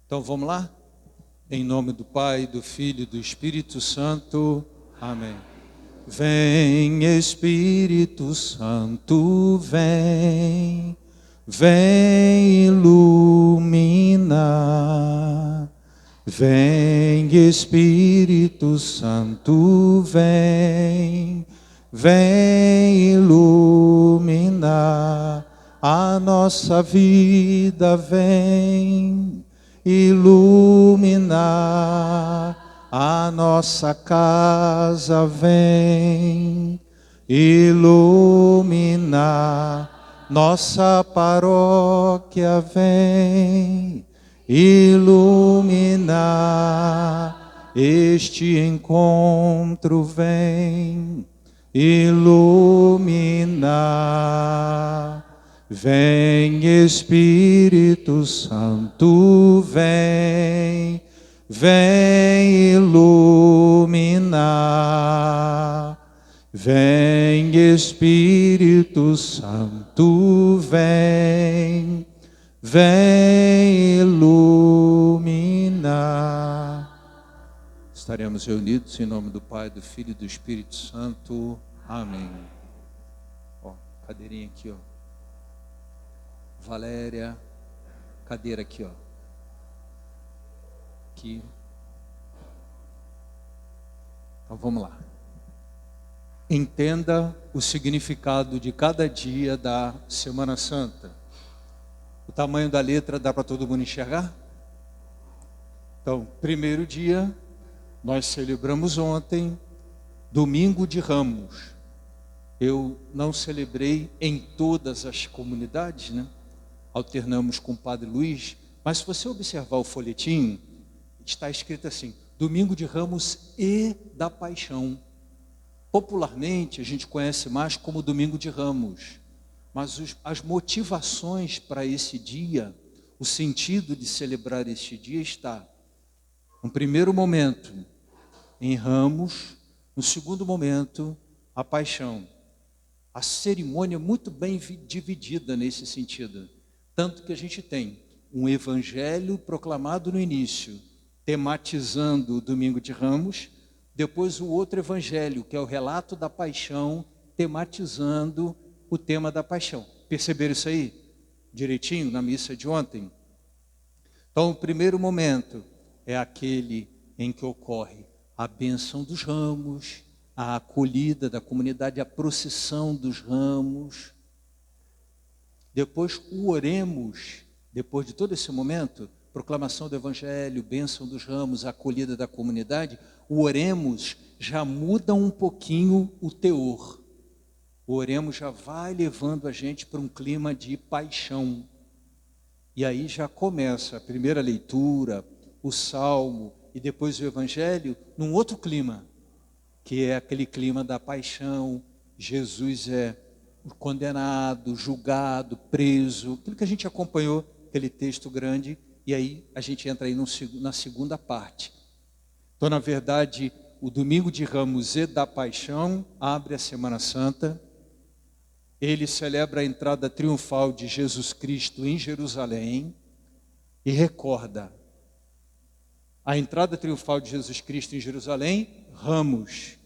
Então vamos lá? Em nome do Pai, do Filho e do Espírito Santo. Amém. Vem, Espírito Santo, vem, vem iluminar. Vem, Espírito Santo, vem, vem iluminar a nossa vida, vem iluminar a nossa casa, vem iluminar nossa paróquia, vem iluminar este encontro, vem iluminar. Vem, Espírito Santo, vem, vem iluminar. Vem, Espírito Santo, vem, vem iluminar. Estaremos reunidos em nome do Pai, do Filho e do Espírito Santo. Amém. Ó, cadeirinha aqui, ó. Valéria, cadeira aqui, ó. Aqui. Então vamos lá. Entenda o significado de cada dia da Semana Santa. O tamanho da letra dá para todo mundo enxergar? Então, primeiro dia, nós celebramos ontem, Domingo de Ramos. Eu não celebrei em todas as comunidades, né? Alternamos com o Padre Luiz, mas se você observar o folhetim, está escrito assim: Domingo de Ramos e da Paixão. Popularmente a gente conhece mais como Domingo de Ramos, mas as motivações para esse dia, o sentido de celebrar este dia está, no primeiro momento, em Ramos, no segundo momento, a Paixão. A cerimônia é muito bem dividida nesse sentido. Tanto que a gente tem um evangelho proclamado no início, tematizando o Domingo de Ramos, depois o outro evangelho, que é o relato da paixão, tematizando o tema da paixão. Perceberam isso aí? Direitinho na missa de ontem? Então, o primeiro momento é aquele em que ocorre a bênção dos ramos, a acolhida da comunidade, a procissão dos ramos. Depois o oremos, depois de todo esse momento, proclamação do evangelho, bênção dos ramos, acolhida da comunidade, o oremos já muda um pouquinho o teor. O oremos já vai levando a gente para um clima de paixão. E aí já começa a primeira leitura, o salmo e depois o evangelho num outro clima, que é aquele clima da paixão. Jesus é condenado, julgado, preso, aquilo que a gente acompanhou, aquele texto grande, e aí a gente entra aí na segunda parte. Então, na verdade, o Domingo de Ramos e da Paixão abre a Semana Santa. Ele celebra a entrada triunfal de Jesus Cristo em Jerusalém e recorda a entrada triunfal de Jesus Cristo em Jerusalém, Ramos,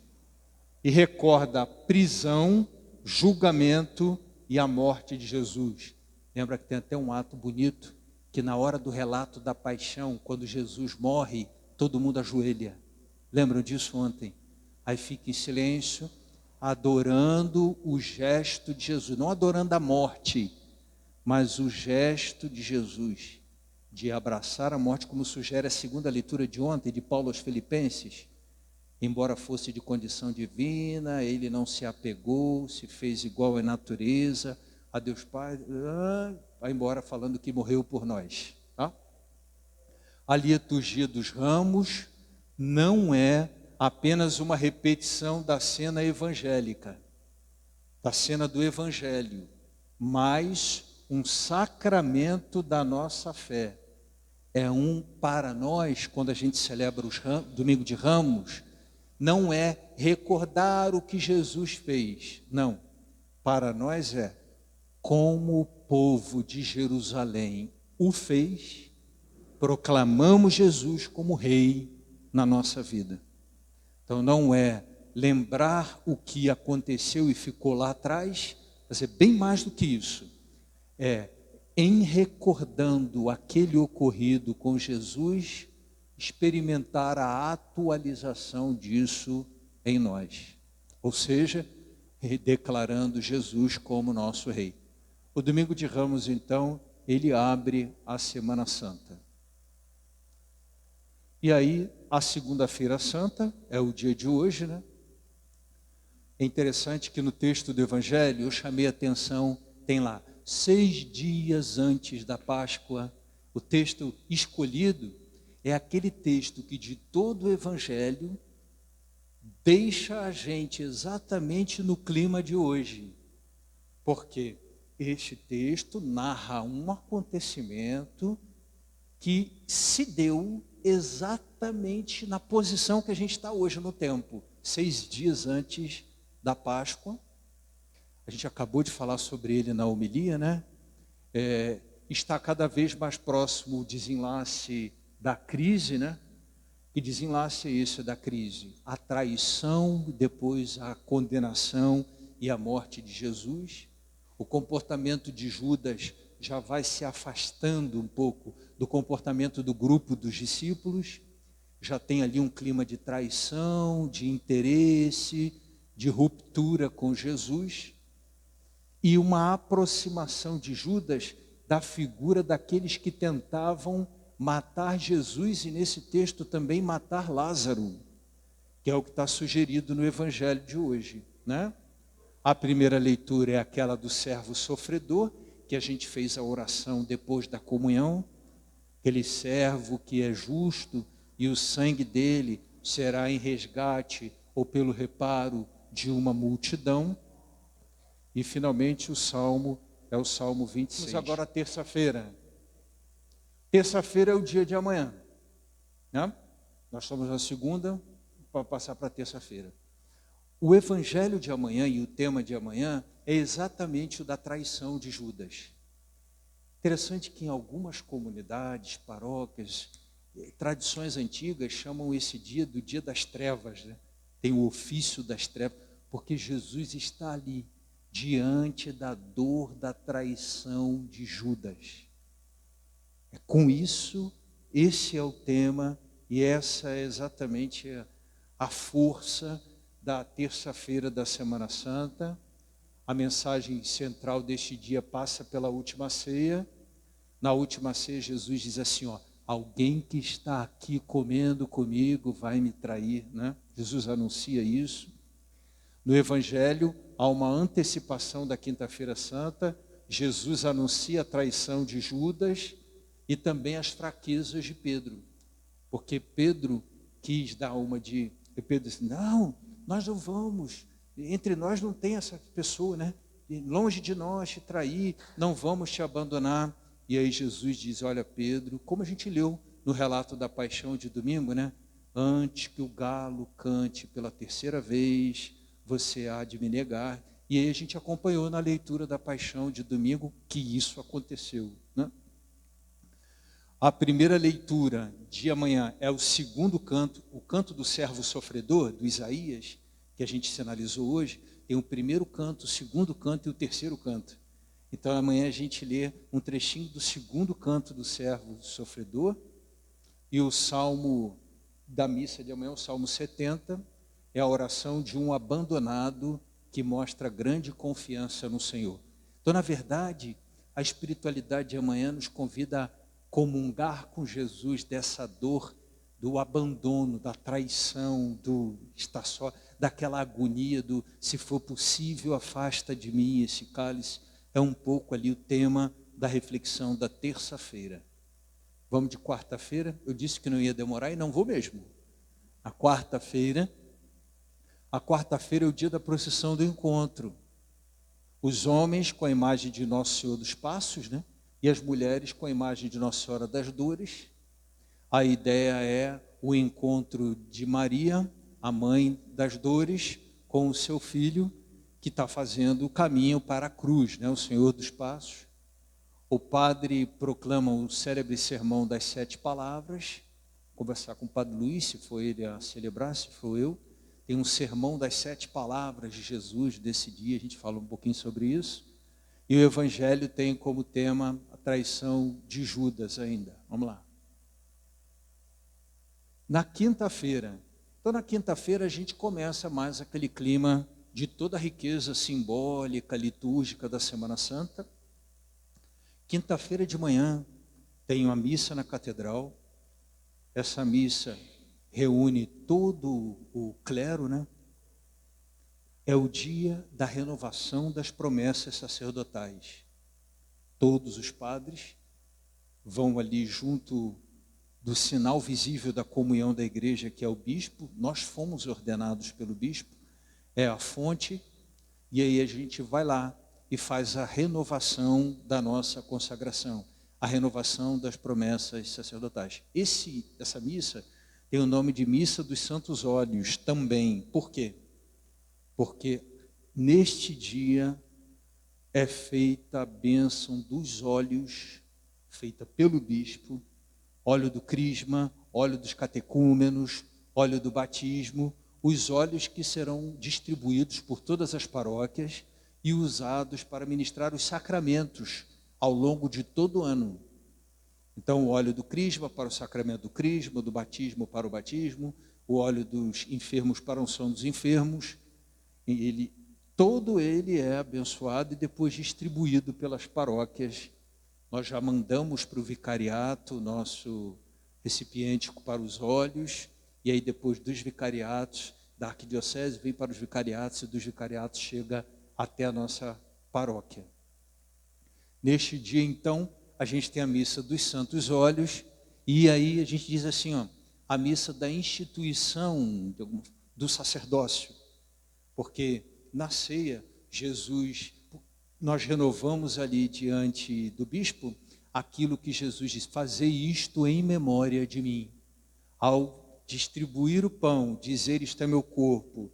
e recorda a prisão, julgamento e a morte de Jesus. Lembra que tem até um ato bonito, que na hora do relato da paixão, quando Jesus morre, todo mundo ajoelha. Lembram disso ontem? Aí fica em silêncio, adorando o gesto de Jesus. Não adorando a morte, mas o gesto de Jesus, de abraçar a morte, como sugere a segunda leitura de ontem, de Paulo aos Filipenses. Embora fosse de condição divina, ele não se apegou, se fez igual à natureza, a Deus Pai, vai embora falando que morreu por nós. Tá? A liturgia dos ramos não é apenas uma repetição da cena evangélica, da cena do evangelho, mas um sacramento da nossa fé. É para nós, quando a gente celebra Domingo de Ramos, não é recordar o que Jesus fez, não. Para nós é como o povo de Jerusalém o fez, proclamamos Jesus como Rei na nossa vida. Então não é lembrar o que aconteceu e ficou lá atrás, mas é bem mais do que isso. É em recordando aquele ocorrido com Jesus, experimentar a atualização disso em nós. Ou seja, declarando Jesus como nosso Rei. O domingo de Ramos, então, ele abre a Semana Santa. E aí, a segunda-feira santa, é o dia de hoje, né? É interessante que no texto do Evangelho, eu chamei a atenção, tem lá, 6 dias antes da Páscoa, o texto escolhido é aquele texto que de todo o Evangelho deixa a gente exatamente no clima de hoje. Porque este texto narra um acontecimento que se deu exatamente na posição que a gente está hoje no tempo, 6 dias antes da Páscoa. A gente acabou de falar sobre ele na homilia, né? Está cada vez mais próximo o desenlace da crise, né? Que desenlace é esse da crise? A traição, depois a condenação e a morte de Jesus. O comportamento de Judas já vai se afastando um pouco do comportamento do grupo dos discípulos. Já tem ali um clima de traição, de interesse, de ruptura com Jesus. E uma aproximação de Judas da figura daqueles que tentavam matar Jesus e nesse texto também matar Lázaro, que é o que está sugerido no Evangelho de hoje, né? A primeira leitura é aquela do servo sofredor, que a gente fez a oração depois da comunhão, aquele servo que é justo e o sangue dele será em resgate ou pelo reparo de uma multidão. E finalmente o salmo é o Salmo 26. Vamos agora terça-feira. Terça-feira é o dia de amanhã, né? Nós estamos na segunda, para passar para terça-feira. O evangelho de amanhã e o tema de amanhã é exatamente o da traição de Judas. Interessante que em algumas comunidades, paróquias, tradições antigas chamam esse dia do dia das trevas, né? Tem o ofício das trevas, porque Jesus está ali, diante da dor da traição de Judas. Com isso, esse é o tema e essa é exatamente a força da terça-feira da Semana Santa. A mensagem central deste dia passa pela última ceia. Na última ceia, Jesus diz assim, ó, alguém que está aqui comendo comigo vai me trair, né? Jesus anuncia isso. No Evangelho, há uma antecipação da Quinta-feira Santa. Jesus anuncia a traição de Judas e também as fraquezas de Pedro. Porque Pedro quis dar uma de... E Pedro disse, não, nós não vamos. Entre nós não tem essa pessoa, né? Longe de nós te trair, não vamos te abandonar. E aí Jesus diz, olha Pedro, como a gente leu no relato da paixão de domingo, né? Antes que o galo cante pela terceira vez, você há de me negar. E aí a gente acompanhou na leitura da paixão de domingo que isso aconteceu, né? A primeira leitura de amanhã é o segundo canto, o canto do servo sofredor, do Isaías, que a gente sinalizou hoje. Tem o primeiro canto, o segundo canto e o terceiro canto. Então amanhã a gente lê um trechinho do segundo canto do servo sofredor. E o salmo da missa de amanhã, o Salmo 70, é a oração de um abandonado que mostra grande confiança no Senhor. Então, na verdade, a espiritualidade de amanhã nos convida a comungar com Jesus dessa dor, do abandono, da traição, do estar só, daquela agonia do se for possível, afasta de mim esse cálice. É um pouco ali o tema da reflexão da terça-feira. Vamos de quarta-feira, eu disse que não ia demorar e não vou mesmo. A quarta-feira é o dia da procissão do encontro. Os homens com a imagem de Nosso Senhor dos Passos, né? E as mulheres com a imagem de Nossa Senhora das Dores. A ideia é o encontro de Maria, a mãe das dores, com o seu filho, que está fazendo o caminho para a cruz, né? O Senhor dos Passos. O padre proclama o célebre sermão das 7 palavras. Conversar com o padre Luiz, se for ele a celebrar, se for eu. Tem um sermão das 7 palavras de Jesus desse dia, a gente fala um pouquinho sobre isso. E o Evangelho tem como tema a traição de Judas ainda. Vamos lá. Na quinta-feira. Então, na quinta-feira, a gente começa mais aquele clima de toda a riqueza simbólica, litúrgica da Semana Santa. Quinta-feira de manhã, tem uma missa na catedral. Essa missa reúne todo o clero, né? É o dia da renovação das promessas sacerdotais. Todos os padres vão ali junto do sinal visível da comunhão da igreja, que é o bispo. Nós fomos ordenados pelo bispo, é a fonte, e aí a gente vai lá e faz a renovação da nossa consagração, a renovação das promessas sacerdotais. Essa missa tem o nome de Missa dos Santos Óleos também. Por quê? Porque neste dia é feita a bênção dos óleos, feita pelo bispo, óleo do crisma, óleo dos catecúmenos, óleo do batismo, os óleos que serão distribuídos por todas as paróquias e usados para ministrar os sacramentos ao longo de todo o ano. Então, o óleo do crisma para o sacramento do crisma, do batismo para o batismo, o óleo dos enfermos para a unção dos enfermos. Todo ele é abençoado e depois distribuído pelas paróquias. Nós já mandamos para o vicariato nosso recipiente para os óleos, e aí depois dos vicariatos da arquidiocese vem para os vicariatos, e dos vicariatos chega até a nossa paróquia. Neste dia, então, a gente tem a missa dos Santos Óleos, e aí a gente diz assim, ó, a missa da instituição do sacerdócio, porque na ceia, nós renovamos ali diante do bispo aquilo que Jesus diz: fazei isto em memória de mim. Ao distribuir o pão, dizer isto é meu corpo,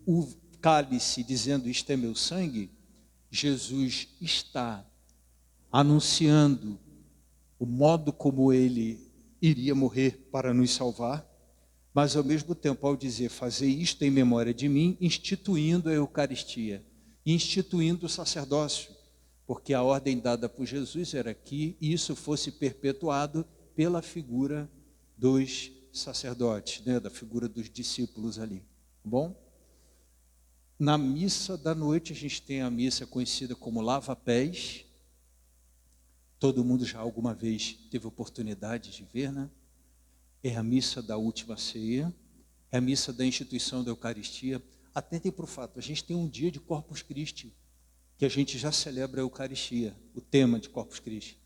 o cálice dizendo isto é meu sangue, Jesus está anunciando o modo como ele iria morrer para nos salvar, mas ao mesmo tempo, ao dizer fazei isto em memória de mim, instituindo a Eucaristia, instituindo o sacerdócio, porque a ordem dada por Jesus era que isso fosse perpetuado pela figura dos sacerdotes, né, da figura dos discípulos ali. Bom? Na missa da noite, a gente tem a missa conhecida como lava-pés. Todo mundo já alguma vez teve oportunidade de ver, né? É a missa da última ceia, é a missa da instituição da Eucaristia. Atentem para o fato, a gente tem um dia de Corpus Christi, que a gente já celebra a Eucaristia, o tema de Corpus Christi.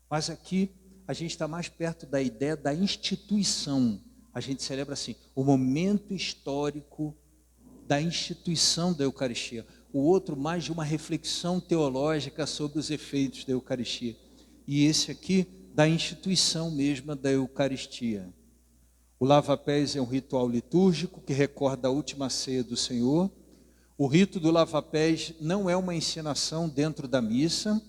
Mas aqui a gente está mais perto da ideia da instituição. A gente celebra assim, o momento histórico da instituição da Eucaristia. O outro mais de uma reflexão teológica sobre os efeitos da Eucaristia. E esse aqui da instituição mesma da Eucaristia. O lava-pés é um ritual litúrgico que recorda a última ceia do Senhor. O rito do lava-pés não é uma encenação dentro da missa,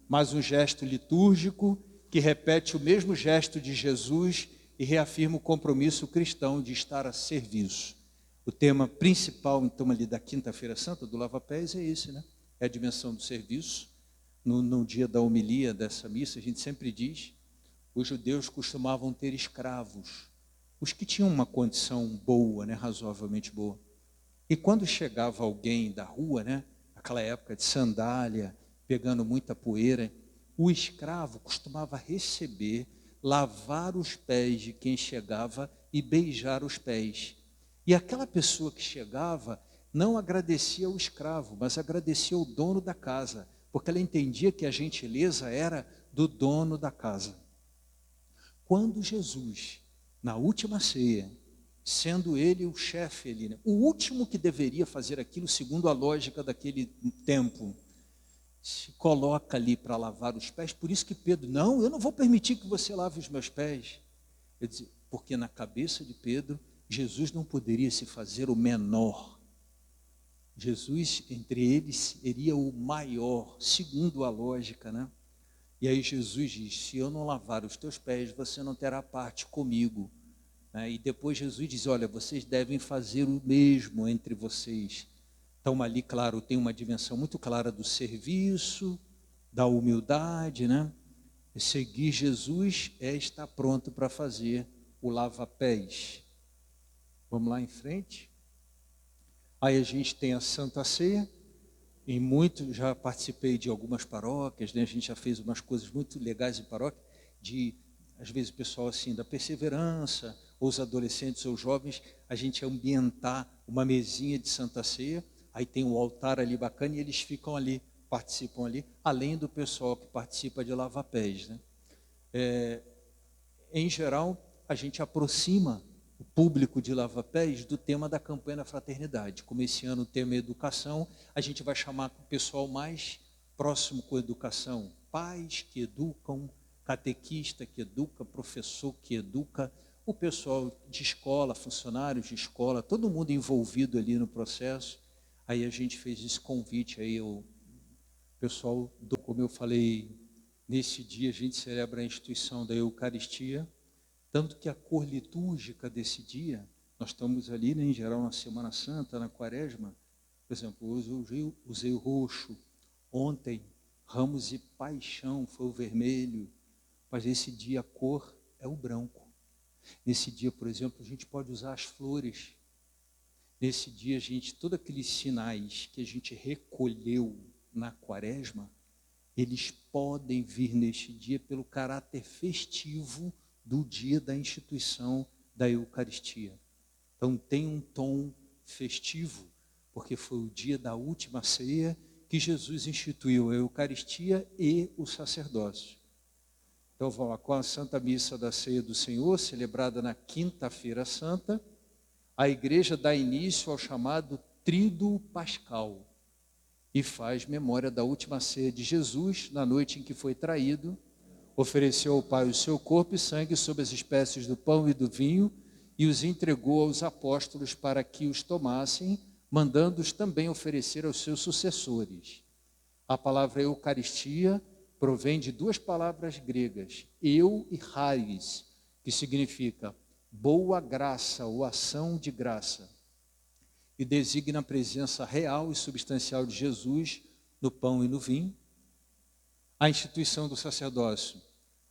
mas um gesto litúrgico que repete o mesmo gesto de Jesus e reafirma o compromisso cristão de estar a serviço. O tema principal, então, ali da Quinta-feira Santa, do lava-pés, é esse, né? É a dimensão do serviço. No dia da homilia dessa missa, a gente sempre diz, os judeus costumavam ter escravos, os que tinham uma condição boa, né, razoavelmente boa. E quando chegava alguém da rua, né, naquela época de sandália, pegando muita poeira, o escravo costumava receber, lavar os pés de quem chegava e beijar os pés. E aquela pessoa que chegava não agradecia o escravo, mas agradecia o dono da casa, porque ela entendia que a gentileza era do dono da casa. Quando Jesus, na última ceia, sendo ele o chefe ali, né, o último que deveria fazer aquilo segundo a lógica daquele tempo, se coloca ali para lavar os pés. Por isso que Pedro, não, eu não vou permitir que você lave os meus pés. Porque na cabeça de Pedro, Jesus não poderia se fazer o menor. Jesus, entre eles, seria o maior, segundo a lógica, né? E aí Jesus diz, se eu não lavar os teus pés, você não terá parte comigo. E depois Jesus diz, olha, vocês devem fazer o mesmo entre vocês. Então ali, claro, tem uma dimensão muito clara do serviço, da humildade, né? E seguir Jesus é estar pronto para fazer o lava-pés. Vamos lá em frente. Aí a gente tem a Santa Ceia. Já participei de algumas paróquias, né? A gente já fez umas coisas muito legais em paróquia, às vezes o pessoal assim da perseverança, ou os adolescentes ou jovens, a gente ambientar uma mesinha de Santa Ceia, aí tem um altar ali bacana e eles ficam ali, participam ali, além do pessoal que participa de lava-pés, né? Em geral, a gente aproxima o público de lava-pés do tema da campanha da fraternidade. Como esse ano o tema é educação, a gente vai chamar o pessoal mais próximo com educação, pais que educam, catequista que educa, professor que educa, o pessoal de escola, funcionários de escola, todo mundo envolvido ali no processo. Aí a gente fez esse convite aí ao pessoal, como eu falei, nesse dia a gente celebra a instituição da Eucaristia, tanto que a cor litúrgica desse dia, nós estamos ali, né, em geral, na Semana Santa, na Quaresma, por exemplo, hoje eu usei o roxo, ontem, ramos e paixão, foi o vermelho, mas esse dia a cor é o branco. Nesse dia, por exemplo, a gente pode usar as flores. Nesse dia, todos aqueles sinais que a gente recolheu na Quaresma, eles podem vir neste dia pelo caráter festivo do dia da instituição da Eucaristia. Então tem um tom festivo, porque foi o dia da última ceia que Jesus instituiu a Eucaristia e o sacerdócio. Então vamos lá, com a Santa Missa da Ceia do Senhor, celebrada na Quinta-feira Santa, a igreja dá início ao chamado Tríduo Pascal e faz memória da última ceia de Jesus, na noite em que foi traído, ofereceu ao Pai o seu corpo e sangue sob as espécies do pão e do vinho e os entregou aos apóstolos para que os tomassem, mandando-os também oferecer aos seus sucessores. A palavra Eucaristia provém de duas palavras gregas, eu e charis, que significa boa graça ou ação de graça, e designa a presença real e substancial de Jesus no pão e no vinho. A instituição do sacerdócio,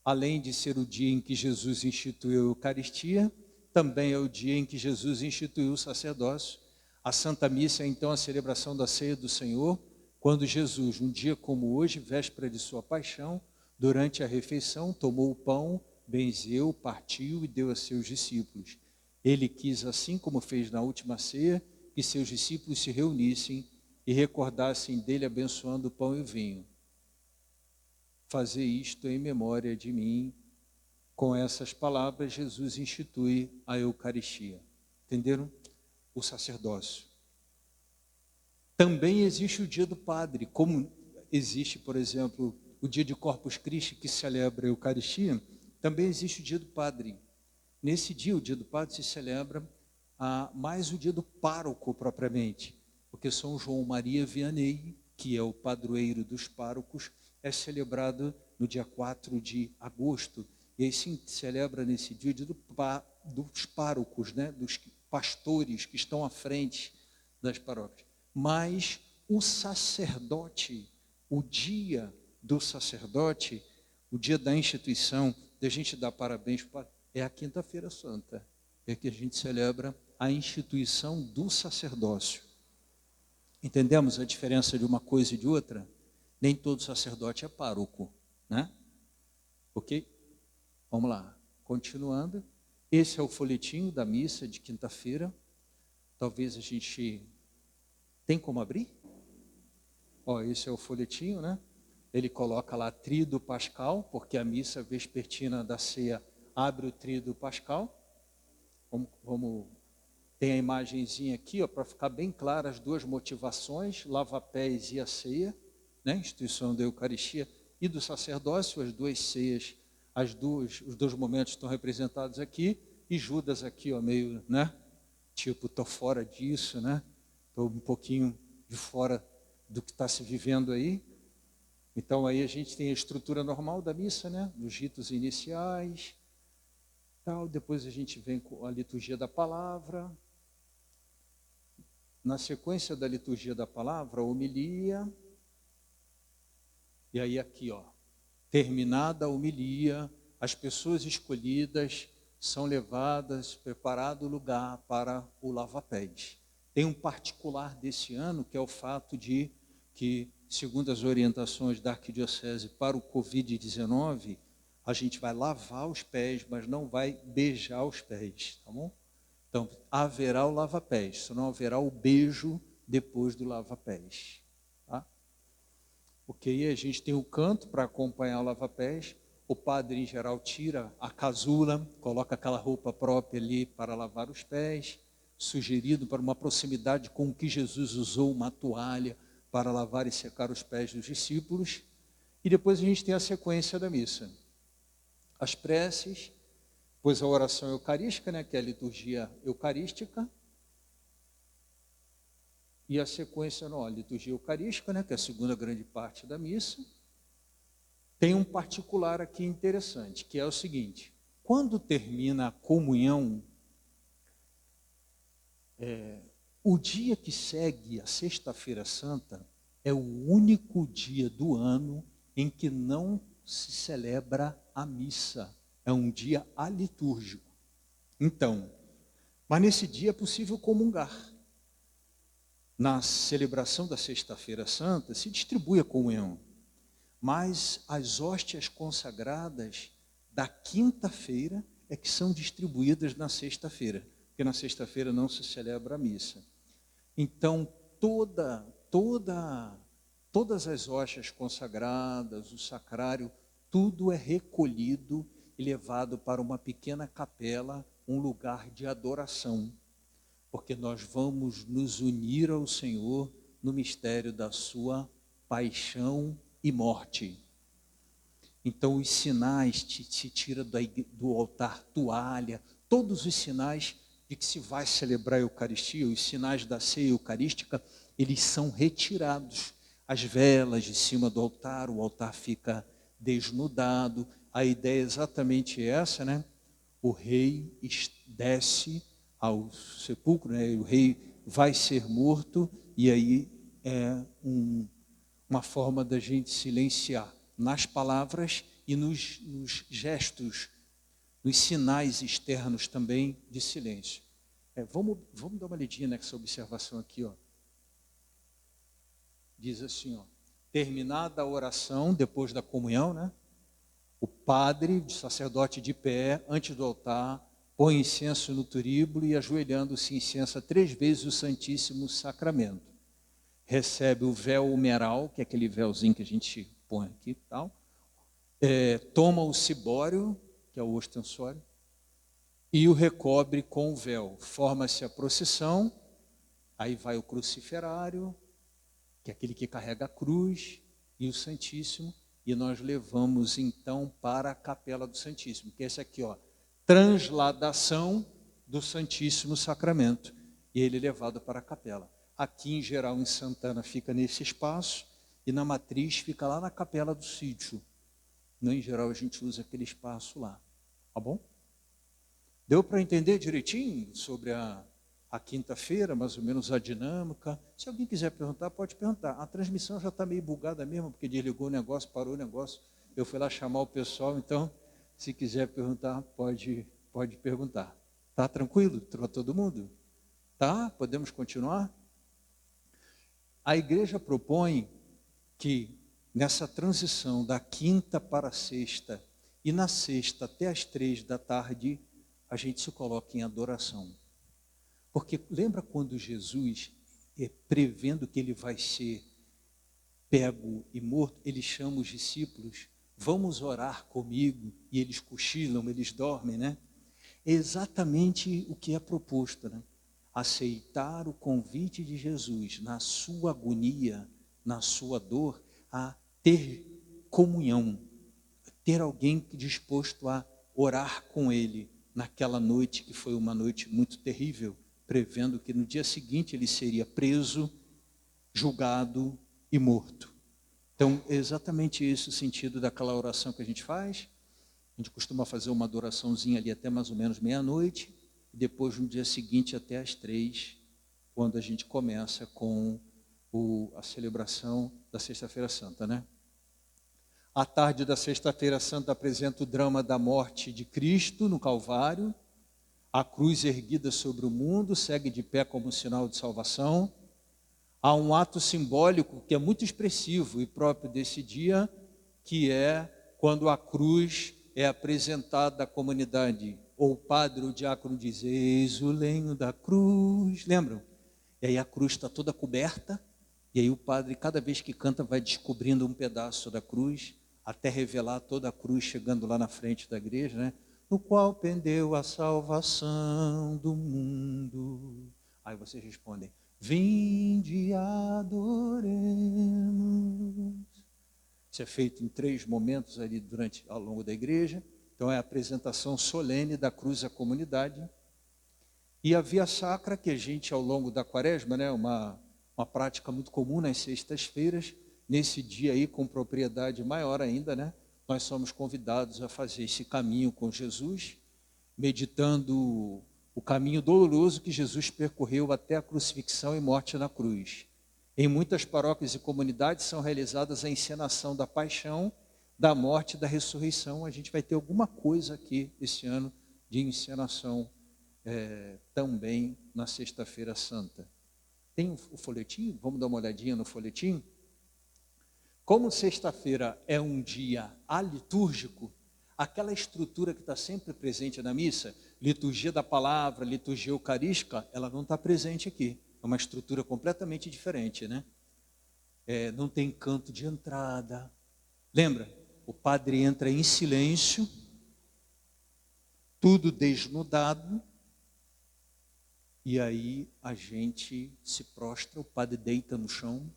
além de ser o dia em que Jesus instituiu a Eucaristia, também é o dia em que Jesus instituiu o sacerdócio. A Santa Missa é então a celebração da ceia do Senhor, quando Jesus, num dia como hoje, véspera de sua paixão, durante a refeição, tomou o pão, benzeu, partiu e deu a seus discípulos. Ele quis, assim como fez na última ceia, que seus discípulos se reunissem e recordassem dele abençoando o pão e o vinho. Fazer isto em memória de mim. Com essas palavras, Jesus institui a Eucaristia. Entenderam? O sacerdócio. Também existe o dia do padre, como existe, por exemplo, o dia de Corpus Christi, que celebra a Eucaristia, também existe o dia do padre. Nesse dia, o dia do padre, se celebra mais o dia do pároco propriamente, porque São João Maria Vianney, que é o padroeiro dos párocos, é celebrado no dia 4 de agosto, e aí sim celebra nesse dia o dia dos párocos, né? Dos pastores que estão à frente das paróquias. Mas o sacerdote, o dia do sacerdote, o dia da instituição, da gente dar parabéns, é a Quinta-feira Santa, é que a gente celebra a instituição do sacerdócio. Entendemos a diferença de uma coisa e de outra? Nem todo sacerdote é pároco, né? Ok? Vamos lá, continuando. Esse é o folhetinho da missa de quinta-feira. Talvez a gente... Tem como abrir? Esse é o folhetinho, né? Ele coloca lá Tríduo Pascal, porque a missa vespertina da ceia abre o Tríduo Pascal. Tem a imagenzinha aqui, para ficar bem clara as duas motivações, lava-pés e a ceia, né? Instituição da Eucaristia e do sacerdócio, as duas ceias, os dois momentos estão representados aqui, e Judas aqui, meio, né? Tipo, estou fora disso, né? Estou um pouquinho de fora do que está se vivendo aí. Então aí a gente tem a estrutura normal da missa, né? Dos ritos iniciais, tal. Depois a gente vem com a liturgia da palavra. Na sequência da liturgia da palavra, a homilia. E aí aqui, ó, terminada a homilia, as pessoas escolhidas são levadas, preparado o lugar para o lava-pés. Tem um particular desse ano, que é o fato de que, segundo as orientações da Arquidiocese para o Covid-19, a gente vai lavar os pés, mas não vai beijar os pés, tá bom? Então, haverá o lava-pés, só não haverá o beijo depois do lava-pés, tá? Porque aí a gente tem o canto para acompanhar o lava-pés. O padre, em geral, tira a casula, coloca aquela roupa própria ali para lavar os pés, sugerido para uma proximidade com o que Jesus usou, uma toalha, para lavar e secar os pés dos discípulos. E depois a gente tem a sequência da missa. As preces, depois a oração eucarística, né, que é a liturgia eucarística. E a sequência, não, a liturgia eucarística, né, que é a segunda grande parte da missa. Tem um particular aqui interessante, que é o seguinte: quando termina a comunhão, o dia que segue a Sexta-feira Santa é o único dia do ano em que não se celebra a missa. É um dia alitúrgico. Então, mas nesse dia é possível comungar. Na celebração da Sexta-feira Santa se distribui a comunhão, mas as hóstias consagradas da quinta-feira é que são distribuídas na sexta-feira, porque na sexta-feira não se celebra a missa. Então, todas as hóstias consagradas, o sacrário, tudo é recolhido e levado para uma pequena capela, um lugar de adoração, porque nós vamos nos unir ao Senhor no mistério da sua paixão e morte. Então os sinais, se tira do altar toalha, todos os sinais de que se vai celebrar a Eucaristia, os sinais da ceia eucarística, eles são retirados. As velas de cima do altar, o altar fica desnudado. A ideia é exatamente essa, né? O rei desce ao sepulcro, né? O rei vai ser morto, e aí é uma forma da gente silenciar nas palavras e nos gestos, nos sinais externos também de silêncio. Vamos dar uma lidinha nessa observação aqui, ó. Diz assim, ó: terminada a oração, depois da comunhão, né? O padre, o sacerdote de pé, antes do altar, põe incenso no turíbulo e, ajoelhando-se, incensa 3 vezes o Santíssimo Sacramento. Recebe o véu humeral, que é aquele véuzinho que a gente põe aqui e tal. Toma o cibório, que é o ostensório, e o recobre com o véu. Forma-se a procissão, aí vai o cruciferário, que é aquele que carrega a cruz, e o Santíssimo, e nós levamos então para a capela do Santíssimo, que é esse aqui, ó, transladação do Santíssimo Sacramento, e ele é levado para a capela. Aqui em geral em Santana fica nesse espaço, e na matriz fica lá na capela do sítio. Não, em geral a gente usa aquele espaço lá, tá bom? Deu para entender direitinho sobre a quinta-feira, mais ou menos a dinâmica? Se alguém quiser perguntar, pode perguntar. A transmissão já está meio bugada mesmo, porque desligou o negócio, parou o negócio. Eu fui lá chamar o pessoal, então, se quiser perguntar, pode perguntar. Tá tranquilo para todo mundo? Tá? Podemos continuar? A igreja propõe que nessa transição da quinta para a sexta, e na sexta até às 3 da tarde, a gente se coloca em adoração. Porque lembra quando Jesus, prevendo que ele vai ser pego e morto, ele chama os discípulos: vamos orar comigo, e eles cochilam, eles dormem, né? É exatamente o que é proposto, né? Aceitar o convite de Jesus na sua agonia, na sua dor, a ter comunhão, ter alguém disposto a orar com ele naquela noite, que foi uma noite muito terrível, prevendo que no dia seguinte ele seria preso, julgado e morto. Então, é exatamente esse o sentido daquela oração que a gente faz. A gente costuma fazer uma adoraçãozinha ali até mais ou menos meia-noite, e depois no dia seguinte até às 3, quando a gente começa com a celebração da Sexta-feira Santa, né? A tarde da Sexta-feira Santa apresenta o drama da morte de Cristo no Calvário. A cruz erguida sobre o mundo segue de pé como sinal de salvação. Há um ato simbólico que é muito expressivo e próprio desse dia, que é quando a cruz é apresentada à comunidade. Ou o padre, o diácono diz, eis o lenho da cruz. Lembram? E aí a cruz está toda coberta, e aí o padre, cada vez que canta, vai descobrindo um pedaço da cruz, até revelar toda a cruz, chegando lá na frente da igreja, né? No qual pendeu a salvação do mundo. Aí vocês respondem, vinde adoremos. Isso é feito em 3 momentos ali ao longo da igreja. Então é a apresentação solene da cruz à comunidade. E a via sacra, que a gente ao longo da quaresma, né, uma prática muito comum nas sextas-feiras, nesse dia aí com propriedade maior ainda, né, nós somos convidados a fazer esse caminho com Jesus, meditando o caminho doloroso que Jesus percorreu até a crucifixão e morte na cruz. Em muitas paróquias e comunidades são realizadas a encenação da paixão, da morte e da ressurreição. A gente vai ter alguma coisa aqui esse ano de encenação também na Sexta-feira Santa. Tem o folhetim? Vamos dar uma olhadinha no folhetim? Como sexta-feira é um dia alitúrgico, aquela estrutura que está sempre presente na missa, liturgia da palavra, liturgia eucarística, ela não está presente aqui. É uma estrutura completamente diferente, né? Não tem canto de entrada. Lembra? O padre entra em silêncio, tudo desnudado, e aí a gente se prostra, o padre deita no chão,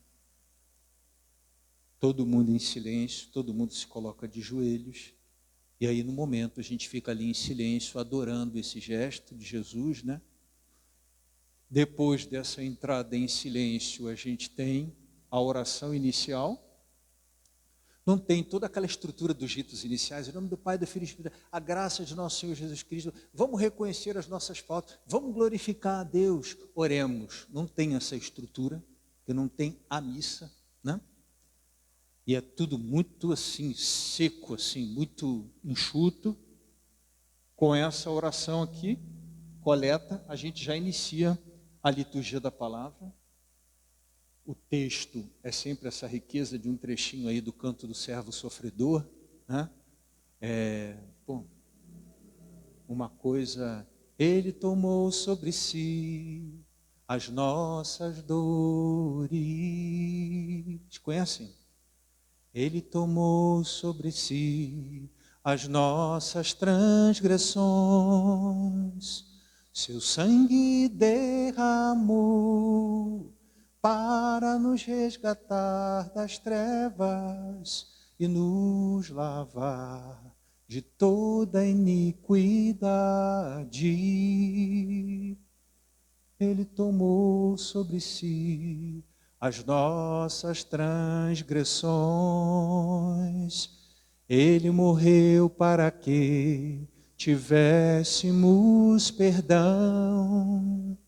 todo mundo em silêncio, todo mundo se coloca de joelhos, e aí no momento a gente fica ali em silêncio, adorando esse gesto de Jesus, né? Depois dessa entrada em silêncio, a gente tem a oração inicial. Não tem toda aquela estrutura dos ritos iniciais, em nome do Pai, do Filho e do Espírito, a graça de nosso Senhor Jesus Cristo, vamos reconhecer as nossas faltas, vamos glorificar a Deus, oremos. Não tem essa estrutura, porque não tem a missa, né? E é tudo muito assim, seco, assim, muito enxuto. Com essa oração aqui, coleta, a gente já inicia a liturgia da palavra. O texto é sempre essa riqueza de um trechinho aí do canto do servo sofredor, né? Uma coisa, ele tomou sobre si as nossas dores. Conhecem? Ele tomou sobre si as nossas transgressões, seu sangue derramou para nos resgatar das trevas e nos lavar de toda iniquidade. Ele tomou sobre si as nossas transgressões. Ele morreu para que tivéssemos perdão.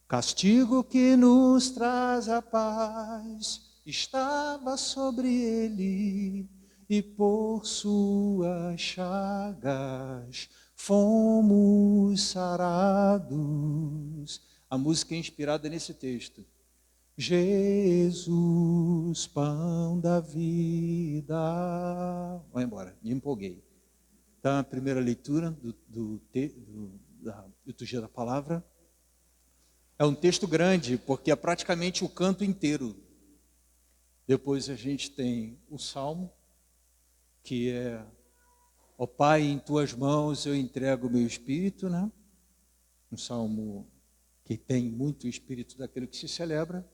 Castigo que nos traz a paz estava sobre ele, e por suas chagas fomos sarados. A música é inspirada nesse texto. Jesus, pão da vida. Vai embora, me empolguei. Então, a primeira leitura da liturgia da palavra. É um texto grande, porque é praticamente o canto inteiro. Depois a gente tem o Salmo, que é: ó Pai, em tuas mãos eu entrego o meu espírito, né? Um salmo que tem muito espírito daquilo que se celebra.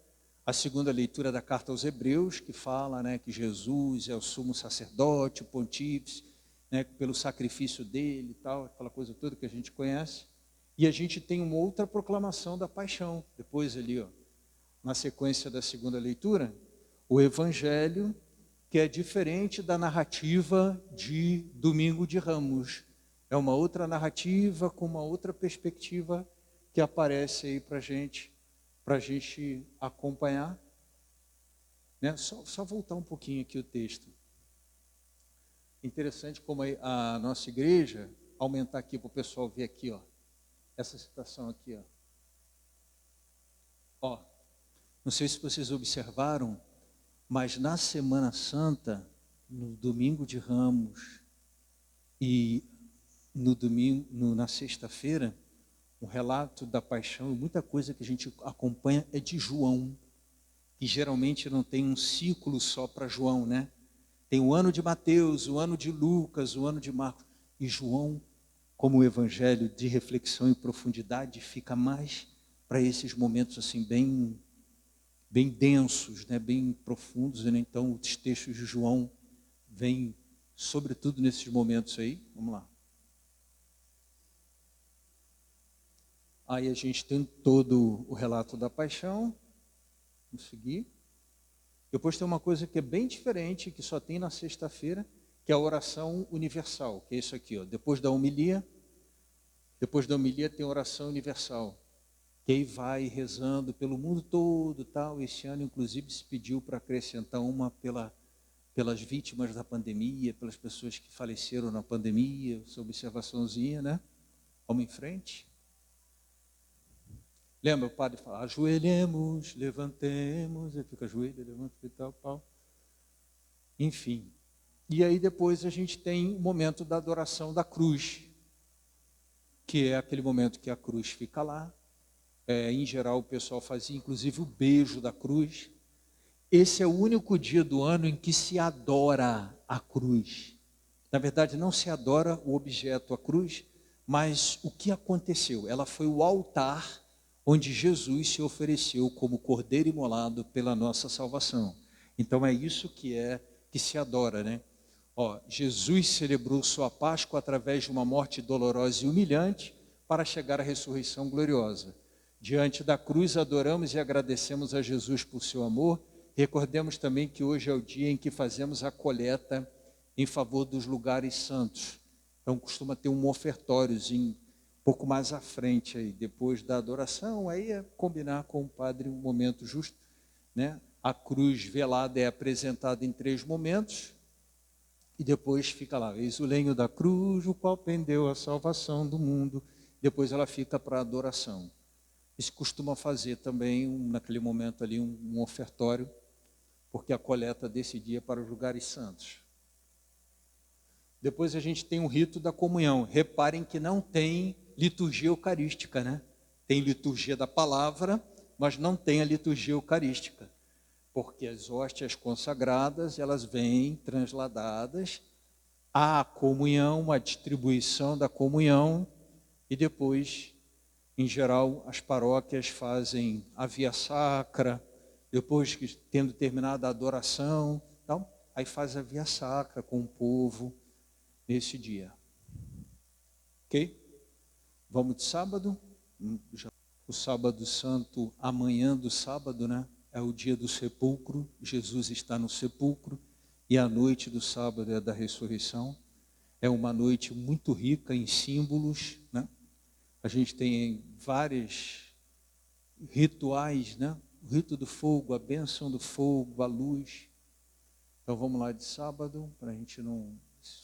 A segunda leitura da carta aos Hebreus, que fala, né, que Jesus é o sumo sacerdote, o pontífice, né, pelo sacrifício dele e tal, aquela coisa toda que a gente conhece. E a gente tem uma outra proclamação da paixão, depois ali, ó, na sequência da segunda leitura, o Evangelho que é diferente da narrativa de Domingo de Ramos. É uma outra narrativa com uma outra perspectiva que aparece aí para a gente acompanhar. Né? Só voltar um pouquinho aqui o texto. Interessante como a nossa igreja, aumentar aqui para o pessoal ver aqui, ó, essa citação aqui, ó. Ó, não sei se vocês observaram, mas na Semana Santa, no Domingo de Ramos e no domingo, na sexta-feira, o relato da paixão e muita coisa que a gente acompanha é de João, que geralmente não tem um ciclo só para João, né? Tem o ano de Mateus, o ano de Lucas, o ano de Marcos. E João, como o evangelho de reflexão e profundidade, fica mais para esses momentos assim bem densos, né? Bem profundos. Né? Então, os textos de João vêm, sobretudo nesses momentos aí. Vamos lá. Aí a gente tem todo o relato da paixão. Vamos seguir. Depois tem uma coisa que é bem diferente, que só tem na sexta-feira, que é a oração universal, que é isso aqui, ó. Depois da homilia tem a oração universal, que aí vai rezando pelo mundo todo, tal. Esse ano, inclusive, se pediu para acrescentar uma pelas vítimas da pandemia, pelas pessoas que faleceram na pandemia, essa observaçãozinha, né? Vamos em frente. Lembra, o padre fala, ajoelhemos, levantemos, aí fica ajoelho, levanta e tal, pau. Enfim. E aí depois a gente tem o momento da adoração da cruz, que é aquele momento que a cruz fica lá. Em geral o pessoal fazia inclusive o beijo da cruz. Esse é o único dia do ano em que se adora a cruz. Na verdade não se adora o objeto, a cruz, mas o que aconteceu. Ela foi o altar onde Jesus se ofereceu como cordeiro imolado pela nossa salvação. Então é isso que se adora, né? Ó, Jesus celebrou sua Páscoa através de uma morte dolorosa e humilhante para chegar à ressurreição gloriosa. Diante da cruz adoramos e agradecemos a Jesus por seu amor. Recordemos também que hoje é o dia em que fazemos a coleta em favor dos lugares santos. Então costuma ter um ofertóriozinho um pouco mais à frente aí, depois da adoração, aí é combinar com o padre um momento justo, né? A cruz velada é apresentada em 3 momentos, e depois fica lá, eis o lenho da cruz, o qual pendeu a salvação do mundo, depois ela fica para adoração. Isso costuma fazer também, naquele momento ali, um ofertório, porque a coleta desse dia é para os lugares santos. Depois a gente tem o rito da comunhão. Reparem que não tem liturgia eucarística, né? Tem liturgia da palavra, mas não tem a liturgia eucarística, porque as hóstias consagradas, elas vêm transladadas à comunhão, à distribuição da comunhão, e depois, em geral, as paróquias fazem a via sacra, depois que tendo terminado a adoração, então, aí faz a via sacra com o povo nesse dia. Ok? Vamos de sábado? O sábado santo, amanhã do sábado, né? É o dia do sepulcro, Jesus está no sepulcro, e a noite do sábado é da ressurreição. É uma noite muito rica em símbolos, né? A gente tem vários rituais, né? O rito do fogo, a bênção do fogo, a luz. Então vamos lá de sábado, para a gente não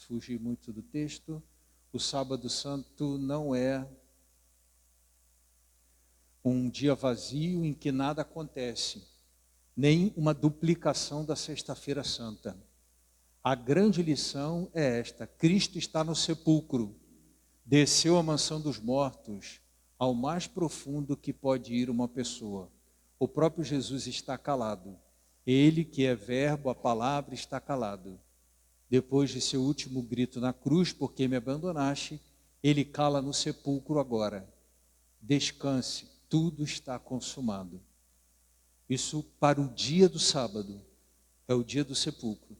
fugir muito do texto. O sábado santo não é um dia vazio em que nada acontece, nem uma duplicação da sexta-feira santa. A grande lição é esta: Cristo está no sepulcro, desceu à mansão dos mortos, ao mais profundo que pode ir uma pessoa. O próprio Jesus está calado. Ele que é verbo, a palavra, está calado. Depois de seu último grito na cruz, porque me abandonaste, ele cala no sepulcro agora. Descanse, tudo está consumado. Isso para o dia do sábado, é o dia do sepulcro.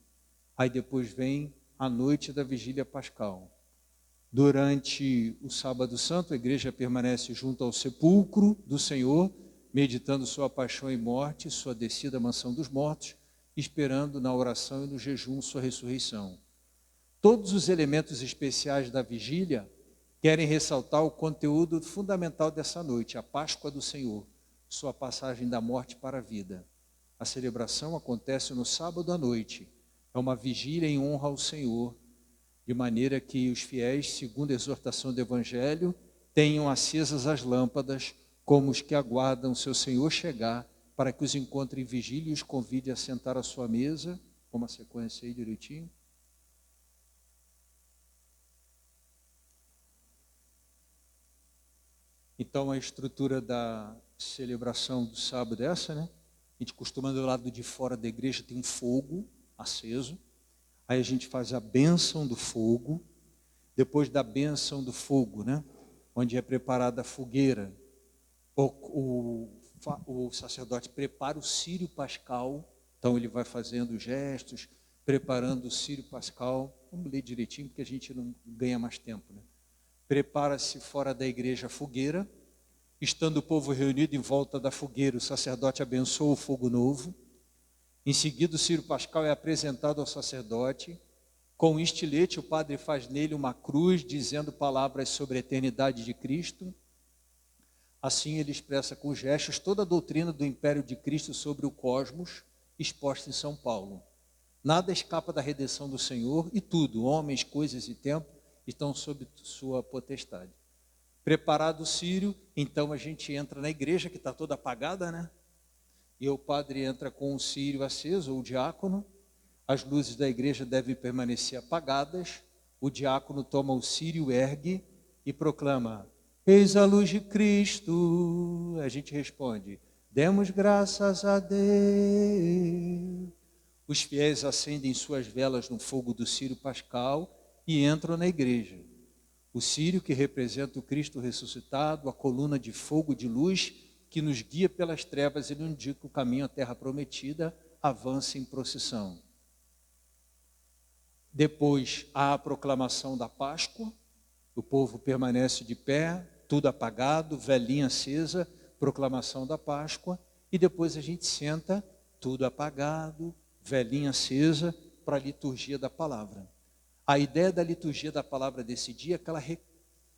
Aí depois vem a noite da vigília pascal. Durante o sábado santo, a igreja permanece junto ao sepulcro do Senhor, meditando sua paixão e morte, sua descida à mansão dos mortos. esperando na oração e no jejum sua ressurreição. Todos os elementos especiais da vigília querem ressaltar o conteúdo fundamental dessa noite, a Páscoa do Senhor, sua passagem da morte para a vida. A celebração acontece no sábado à noite. É uma vigília em honra ao Senhor, de maneira que os fiéis, segundo a exortação do Evangelho, tenham acesas as lâmpadas, como os que aguardam seu Senhor chegar, para que os encontre em vigília e os convide a sentar à sua mesa. Como a sequência aí direitinho. Então, a estrutura da celebração do sábado é essa, né? A gente costuma, do lado de fora da igreja, tem um fogo aceso. Aí a gente faz a bênção do fogo. Depois da bênção do fogo, né? Onde é preparada a fogueira, o sacerdote prepara o círio pascal. Então, ele vai fazendo gestos, preparando o círio pascal. Vamos ler direitinho, porque a gente não ganha mais tempo, né? Prepara-se fora da igreja a fogueira. Estando o povo reunido em volta da fogueira, o sacerdote abençoa o fogo novo. Em seguida, o círio pascal é apresentado ao sacerdote. Com um estilete, o padre faz nele uma cruz, dizendo palavras sobre a eternidade de Cristo. Assim, ele expressa com gestos toda a doutrina do império de Cristo sobre o cosmos, exposta em São Paulo. Nada escapa da redenção do Senhor, e tudo, homens, coisas e tempo, estão sob sua potestade. Preparado o círio, então a gente entra na igreja, que está toda apagada, né? E o padre entra com o círio aceso, ou o diácono. As luzes da igreja devem permanecer apagadas. O diácono toma o círio, ergue e proclama: eis a luz de Cristo. A gente responde: demos graças a Deus. Os fiéis acendem suas velas no fogo do círio pascal e entram na igreja. O círio, que representa o Cristo ressuscitado, a coluna de fogo de luz que nos guia pelas trevas e nos indica o caminho à terra prometida, avança em procissão. Depois há a proclamação da Páscoa. O povo permanece de pé, tudo apagado, velinha acesa, proclamação da Páscoa. E depois a gente senta, tudo apagado, velinha acesa, para a liturgia da palavra. A ideia da liturgia da palavra desse dia é que ela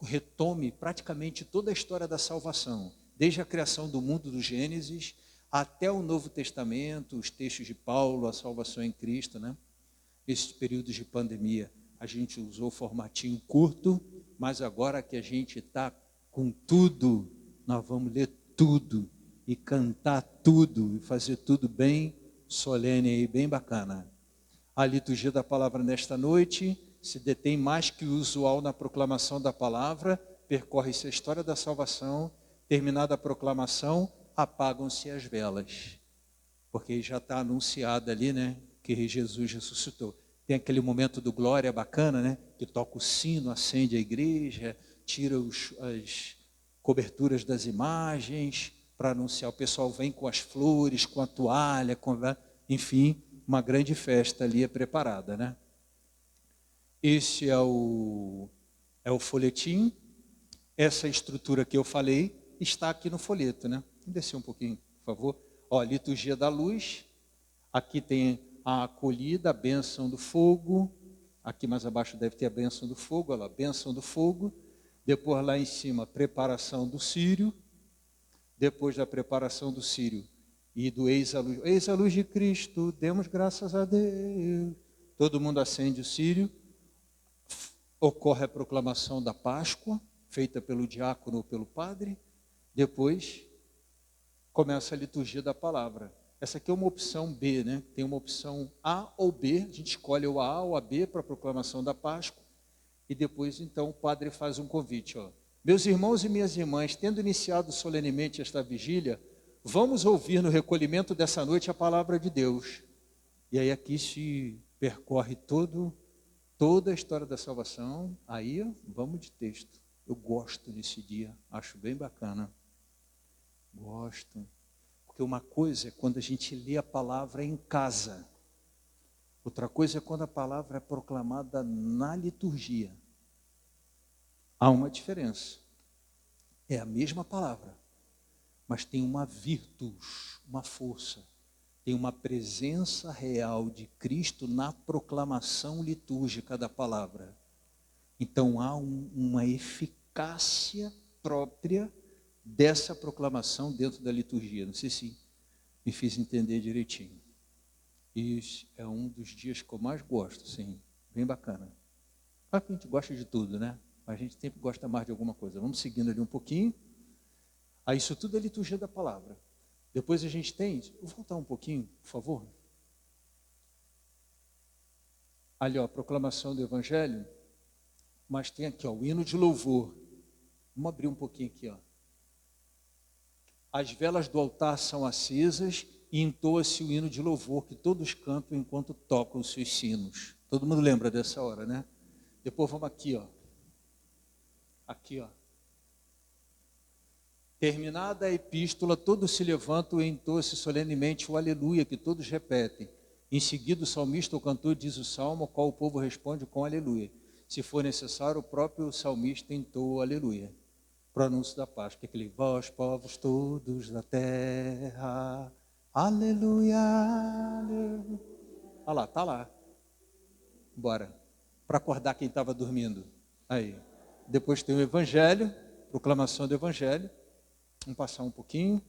retome praticamente toda a história da salvação, desde a criação do mundo do Gênesis até o Novo Testamento, os textos de Paulo, a salvação em Cristo, né? Esses períodos de pandemia, a gente usou o formatinho curto, mas agora que a gente está com tudo, nós vamos ler tudo e cantar tudo e fazer tudo bem solene e bem bacana. A liturgia da palavra nesta noite se detém mais que o usual na proclamação da palavra, percorre-se a história da salvação. Terminada a proclamação, apagam-se as velas, porque já está anunciado ali, né, que Jesus ressuscitou. Tem aquele momento do glória bacana, né, que toca o sino, acende a igreja, tira as coberturas das imagens para anunciar. O pessoal vem com as flores, com a toalha, enfim, uma grande festa ali é preparada, né? Esse é o folhetim. Essa estrutura que eu falei está aqui no folheto, né? Vamos descer um pouquinho, por favor. Ó, liturgia da luz. Aqui tem a acolhida, a bênção do fogo. Aqui mais abaixo deve ter a bênção do fogo. Olha lá, bênção do fogo. Depois lá em cima, preparação do círio. Depois da preparação do círio e do eis a luz de Cristo, demos graças a Deus. Todo mundo acende o círio. Ocorre a proclamação da Páscoa, feita pelo diácono ou pelo padre. Depois começa a liturgia da palavra. Essa aqui é uma opção B, né? Tem uma opção A ou B. A gente escolhe o A ou a B para a proclamação da Páscoa. E depois, então, o padre faz um convite. Ó. Meus irmãos e minhas irmãs, tendo iniciado solenemente esta vigília, vamos ouvir no recolhimento dessa noite a palavra de Deus. E aí aqui se percorre toda a história da salvação. Aí, ó, vamos de texto. Eu gosto desse dia, acho bem bacana. Gosto. Porque uma coisa é quando a gente lê a palavra em casa. Outra coisa é quando a palavra é proclamada na liturgia. Há uma diferença. É a mesma palavra, mas tem uma virtus, uma força. tem uma presença real de Cristo na proclamação litúrgica da palavra. Então há uma eficácia própria dessa proclamação dentro da liturgia. Não sei se me fiz entender direitinho. Isso é um dos dias que eu mais gosto, sim, bem bacana. Claro que a gente gosta de tudo, né? Mas a gente sempre gosta mais de alguma coisa. Vamos seguindo ali um pouquinho. Aí isso tudo é liturgia da palavra. Depois a gente tem, vou voltar um pouquinho, por favor. Ali, ó, a proclamação do Evangelho, mas tem aqui, ó, o hino de louvor. Vamos abrir um pouquinho aqui, ó. As velas do altar são acesas e entoa-se o hino de louvor que todos cantam enquanto tocam os seus sinos. Todo mundo lembra dessa hora, né? Depois vamos aqui, ó. Aqui, ó. Terminada a epístola, todos se levantam e entoam-se solenemente o aleluia, que todos repetem. Em seguida, o salmista ou cantor diz o salmo, ao qual o povo responde com aleluia. Se for necessário, o próprio salmista entoa o aleluia. Para o anúncio da Páscoa, que é aquele, vós, povos todos da terra, aleluia, aleluia. Olha lá, tá lá. Bora. Para acordar quem estava dormindo. Aí. Depois tem o Evangelho, proclamação do Evangelho. Vamos passar um pouquinho.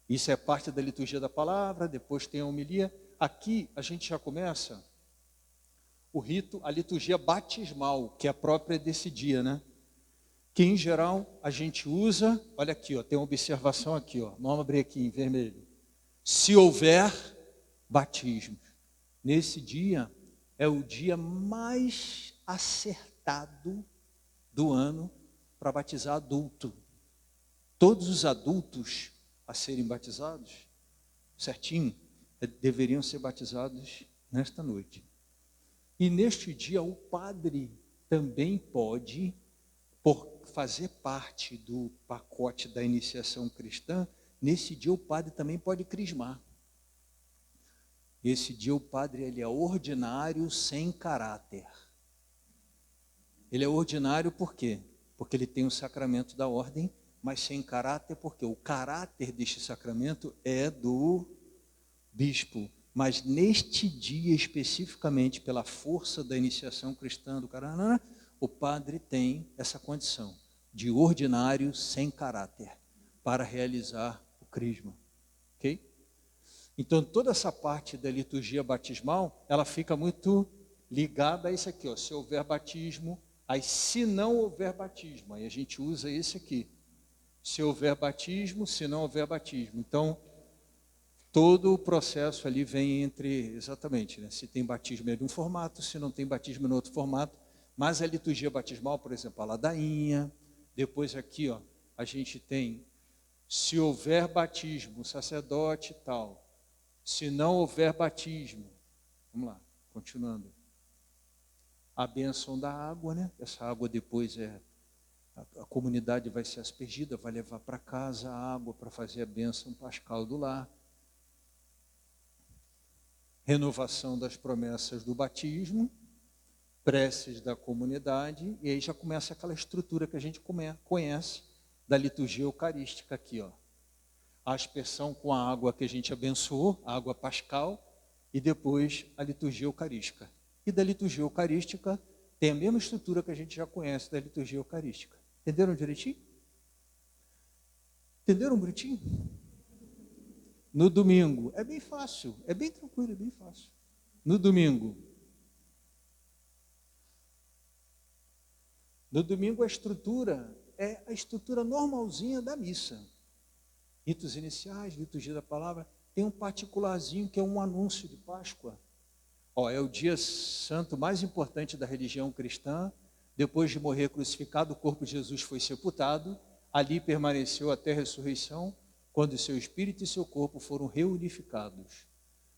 Isso é parte da liturgia da palavra. Depois tem a homilia. Aqui a gente já começa o rito, a liturgia batismal, que é a própria desse dia, né? Que em geral a gente usa, olha aqui, ó, tem uma observação aqui, ó. Vamos abrir aqui em vermelho. Se houver batismo. Nesse dia é o dia mais acertado do ano para batizar adulto. Todos os adultos a serem batizados, certinho, deveriam ser batizados nesta noite. E neste dia o padre também pode, por fazer parte do pacote da iniciação cristã, nesse dia o padre também pode crismar. Esse dia o padre ele é ordinário sem caráter. Ele é ordinário por quê? Porque ele tem o sacramento da ordem, mas sem caráter, porque o caráter deste sacramento é do bispo. Mas neste dia, especificamente, pela força da iniciação cristã do Caranã, o padre tem essa condição de ordinário sem caráter para realizar o crisma. Ok? Então, toda essa parte da liturgia batismal, ela fica muito ligada a isso aqui, ó. Se houver batismo, aí se não houver batismo, aí a gente usa esse aqui. Se houver batismo, se não houver batismo. Então, todo o processo ali vem entre, exatamente, né? Se tem batismo em um formato, se não tem batismo em outro formato. Mas a liturgia batismal, por exemplo, a ladainha. Depois aqui, ó, a gente tem, se houver batismo, sacerdote e tal. Se não houver batismo, vamos lá, continuando. A bênção da água, né? Essa água depois a comunidade vai ser aspergida, vai levar para casa a água para fazer a bênção pascal do lar. Renovação das promessas do batismo, preces da comunidade, e aí já começa aquela estrutura que a gente conhece da liturgia eucarística aqui, ó. A aspersão com a água que a gente abençoou, a água pascal, e depois a liturgia eucarística. E da liturgia eucarística tem a mesma estrutura que a gente já conhece da liturgia eucarística. Entenderam direitinho? Entenderam bonitinho? No domingo, é bem fácil, é bem tranquilo, é bem fácil. No domingo a estrutura é a estrutura normalzinha da missa. Ritos iniciais, liturgia da palavra, tem um particularzinho que é um anúncio de Páscoa. Ó, é o dia santo mais importante da religião cristã. Depois de morrer crucificado, o corpo de Jesus foi sepultado, ali permaneceu até a ressurreição, quando seu espírito e seu corpo foram reunificados.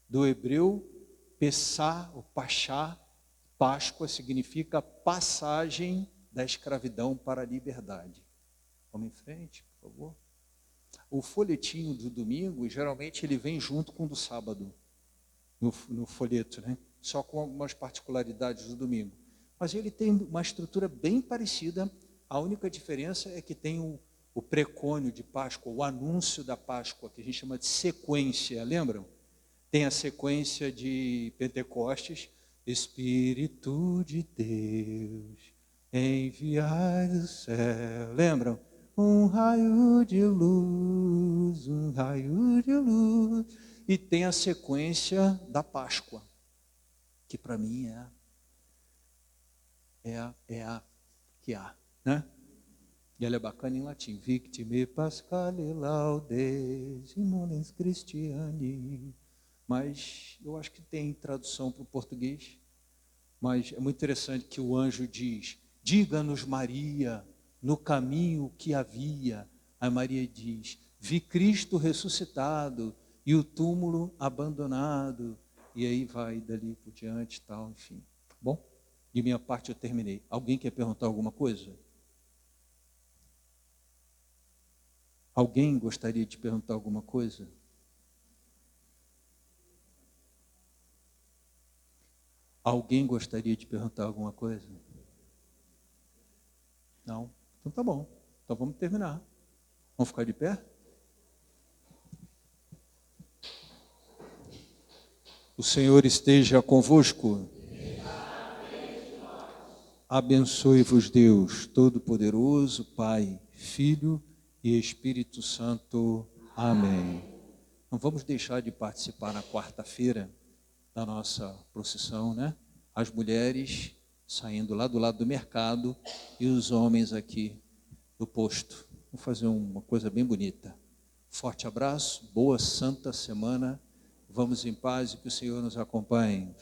Do hebreu, Pessá, ou Pachá, Páscoa significa passagem da escravidão para a liberdade. Vamos em frente, por favor. O folhetinho do domingo, geralmente ele vem junto com o do sábado, no folheto, né? Só com algumas particularidades do domingo. Mas ele tem uma estrutura bem parecida, a única diferença é que tem o precônio de Páscoa, o anúncio da Páscoa, que a gente chama de sequência, lembram? Tem a sequência de Pentecostes, Espírito de Deus, enviai do céu. Lembram? Um raio de luz, um raio de luz. E tem a sequência da Páscoa, que para mim é a que há, né? E ela é bacana em latim. Victime Pascale laudes, imolens Christiani. Mas eu acho que tem tradução para o português. Mas é muito interessante que o anjo diz: diga-nos, Maria, no caminho que havia. Aí Maria diz: vi Cristo ressuscitado e o túmulo abandonado. E aí vai dali por diante, tal, enfim. Bom, de minha parte eu terminei. Alguém quer perguntar alguma coisa? Alguém gostaria de perguntar alguma coisa? Alguém gostaria de perguntar alguma coisa? Não? Então tá bom. Então vamos terminar. Vamos ficar de pé? O Senhor esteja convosco. Abençoe-vos Deus Todo-Poderoso, Pai, Filho e Espírito Santo. Amém. Não vamos deixar de participar na quarta-feira da nossa procissão, né? As mulheres saindo lá do lado do mercado e os homens aqui do posto. Vamos fazer uma coisa bem bonita. Forte abraço, boa santa semana. Vamos em paz e que o Senhor nos acompanhe.